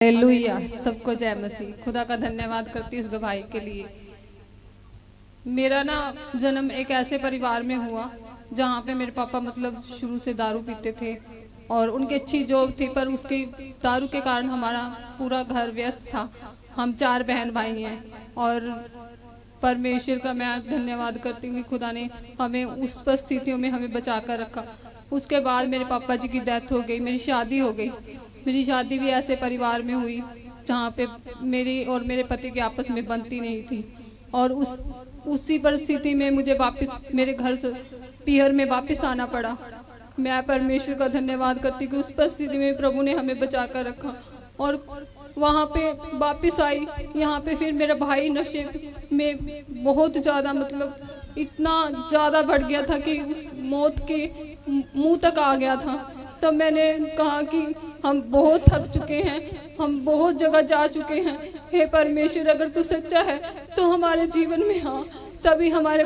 Hallelujah, सबको जय मसीह। खुदा का धन्यवाद करती हूँ इस गवाही के लिए। मेरा ना जन्म एक ऐसे परिवार में हुआ जहाँ पे मेरे पापा मतलब शुरू से दारू पीते थे और उनकी अच्छी जॉब थी, पर उसकी दारू के कारण हमारा पूरा घर व्यस्त था। हम 4 बहन भाई हैं और परमेश्वर का मैं धन्यवाद करती हूँ कि खुदा ने हमें उस परिस्थितियों में हमें बचा कर रखा। उसके बाद मेरे पापा जी की डेथ हो गई, मेरी शादी हो गई। मेरी शादी भी ऐसे परिवार में हुई जहाँ पे मेरी और मेरे पति की आपस में बनती नहीं थी और उसी परिस्थिति में मुझे वापस मेरे घर से पीहर में वापस आना पड़ा। मैं परमेश्वर का धन्यवाद करती कि उस परिस्थिति में प्रभु ने हमें बचा कर रखा और वहाँ पे वापस आई। यहाँ पे फिर मेरा भाई नशे में बहुत ज़्यादा मतलब इतना ज़्यादा बढ़ गया था कि उस मौत के मुंह तक आ गया था। तब मैंने कहा कि हम बहुत थक चुके हैं, हम बहुत जगह जा चुके हैं। हे परमेश्वर, अगर तू सच्चा है तो हमारे जीवन में आ। तभी हमारे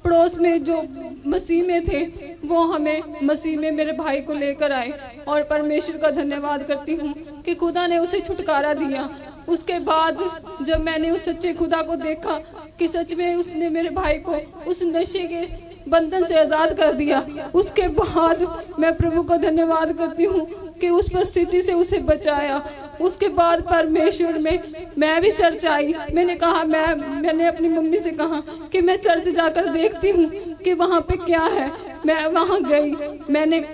पड़ोस में जो मसीह में थे वो हमें मसीह में मेरे भाई को लेकर आए और परमेश्वर का धन्यवाद करती हूँ कि खुदा ने उसे छुटकारा दिया। उसके बाद जब मैंने उस सच्चे खुदा को देखा कि सच में उसने मेरे भाई को उस नशे के बंधन से आज़ाद कर दिया, उसके बाद मैं प्रभु को धन्यवाद करती हूँ कि उस परिस्थिति से उसे बचाया। उसके बाद परमेश्वर में मैं भी चर्च आई। मैंने अपनी मम्मी से कहा कि मैं चर्च जाकर देखती हूँ कि वहाँ पे क्या है। मैं वहाँ गई, मैंने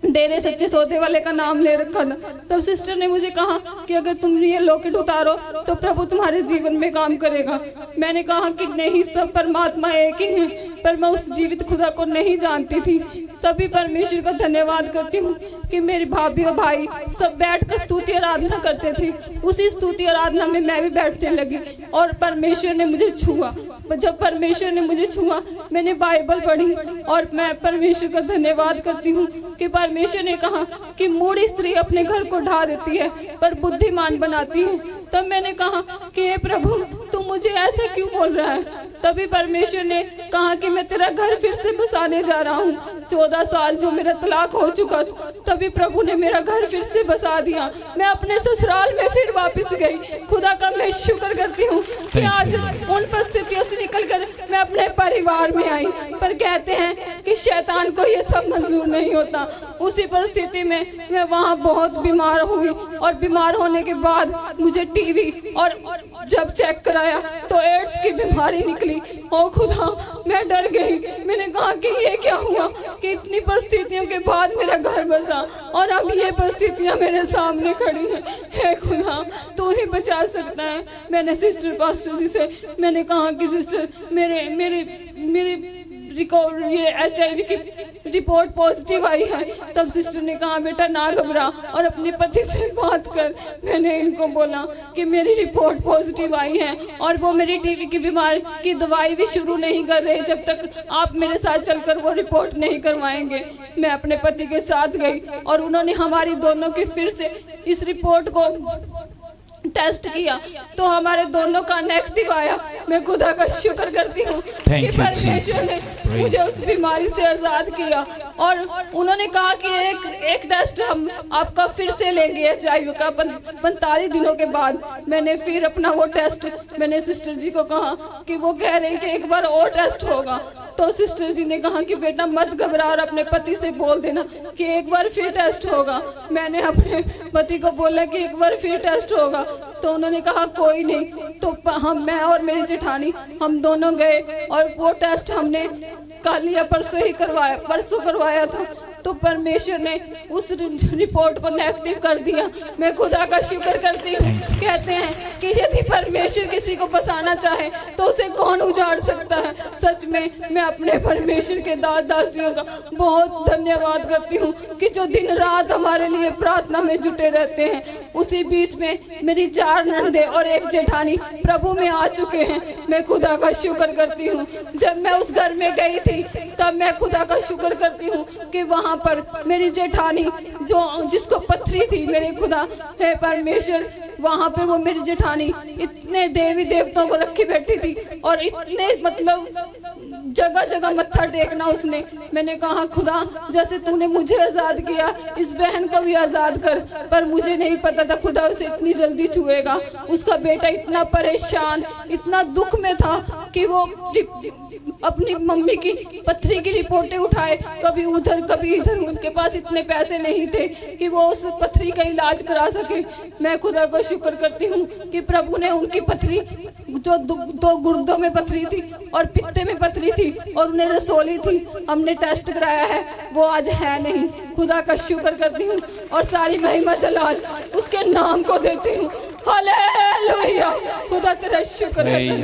डेरे सच्चे सौदे वाले का नाम ले रखा था। तब सिस्टर ने मुझे कहा कि अगर तुम ये लॉकेट उतारो तो प्रभु तुम्हारे जीवन में काम करेगा। मैंने कहा कि नहीं, सब परमात्मा एक ही है, पर मैं उस जीवित खुदा को नहीं जानती थी। तभी परमेश्वर का धन्यवाद करती हूँ कि मेरी भाभी और भाई सब बैठकर स्तुति आराधना करते थे। उसी स्तुति आराधना में मैं भी बैठने लगी और परमेश्वर ने मुझे छुआ। जब परमेश्वर ने मुझे छुआ, मैंने बाइबल पढ़ी और मैं परमेश्वर का धन्यवाद करती हूँ कि परमेश्वर ने कहा कि मूढ़ स्त्री अपने घर को ढा देती है पर बुद्धिमान बनाती है। तब मैंने कहा कि हे प्रभु, तू मुझे ऐसा क्यों बोल रहा है? तभी परमेश्वर ने कहा कि मैं तेरा घर फिर से बसाने जा रहा हूँ। 14 साल जो मेरा तलाक हो चुका, तभी प्रभु ने मेरा घर फिर से बसा दिया। मैं अपने ससुराल में फिर वापस गई। खुदा का मैं शुक्र करती हूँ कि आज उन परिस्थितियों से निकलकर मैं अपने परिवार में आई। पर कहते हैं कि शैतान को ये सब मंजूर नहीं होता। उसी परिस्थिति में मैं वहाँ बहुत बीमार हुई और बीमार होने के बाद मुझे टीवी और जब चेक कराया तो एड्स की बीमारी निकली। ओ खुदा, मैं डर गई। मैंने कहा कि ये क्या हुआ कि इतनी परिस्थितियों के बाद मेरा घर बसा और अब ये परिस्थितियां मेरे सामने खड़ी हैं। हे खुदा, तू ही बचा सकता है। मैंने सिस्टर पास्टर जी से मैंने कहा कि सिस्टर मेरे रिकॉर्ड ये HIV की रिपोर्ट पॉजिटिव आई है। तब सिस्टर ने कहा बेटा ना घबरा और अपने पति से बात कर। मैंने इनको बोला कि मेरी रिपोर्ट पॉजिटिव आई है और वो मेरी टीवी की बीमारी की दवाई भी शुरू नहीं कर रहे जब तक आप मेरे साथ चलकर वो रिपोर्ट नहीं करवाएंगे। मैं अपने पति के साथ गई और उन्होंने हमारी दोनों की फिर से इस रिपोर्ट को टेस्ट किया तो हमारे दोनों का नेगेटिव आया। मैं खुदा का शुक्र करती हूँ कि परमेश्वर ने मुझे उस बीमारी से आज़ाद किया और उन्होंने कहा कि एक टेस्ट हम आपका फिर से लेंगे HIV का 45 दिनों के बाद। मैंने फिर अपना वो टेस्ट मैंने सिस्टर जी को कहा कि वो कह रहे हैं कि एक बार और टेस्ट होगा। तो सिस्टर जी ने कहा कि बेटा मत घबरा और अपने पति से बोल देना कि एक बार फिर टेस्ट होगा। मैंने अपने पति को बोला कि एक बार फिर टेस्ट होगा। तो उन्होंने कहा कोई नहीं। तो मैं और मेरी जेठानी हम दोनों गए और वो टेस्ट हमने कल या परसों करवाया था। तो परमेश्वर ने उस रिपोर्ट को नेगेटिव कर दिया। मैं खुदा का शुक्र करती हूँ। कहते हैं कि यदि परमेश्वर किसी को बसाना चाहे तो उसे कौन उजाड़ सकता है। सच में मैं अपने परमेश्वर के दास दासियों का बहुत धन्यवाद करती हूँ कि जो दिन रात हमारे लिए प्रार्थना में जुटे रहते हैं। उसी बीच में मेरी 4 नंदे और एक जेठानी प्रभु में आ चुके हैं। मैं खुदा का शुक्र करती हूँ। जब मैं उस घर में गई थी तब मैं खुदा का शुक्र करती हूँ कि वहाँ पर मेरी जेठानी जिसको पथरी थी, मेरे खुदा है परमेश्वर, वहाँ पे वो मेरी जेठानी इतने देवी देवताओं को रखी बैठी थी और इतने मतलब जगह जगह मत्था टेकना उसने। मैंने कहा खुदा जैसे तूने मुझे आज़ाद किया इस बहन को भी आज़ाद कर, पर मुझे नहीं पता था खुदा उसे इतनी जल्दी छुएगा। उसका बेटा इतना परेशान, इतना दुख में था कि वो अपनी मम्मी की पथरी की रिपोर्टें उठाए, कभी उधर कभी इधर। उनके पास इतने पैसे नहीं थे कि वो उस पथरी का इलाज करा सके। मैं खुदा को शुक्र करती हूँ कि प्रभु ने उनकी पथरी, जो दो गुर्दों में पथरी थी और पित्ते में पथरी थी और उन्हें रसोली थी, हमने टेस्ट कराया है, वो आज है नहीं। खुदा का शुक्र करती हूँ और सारी महिमा जलाल उसके नाम को देती हूँ। हालेलुया। खुदा तेरा शुक्र है।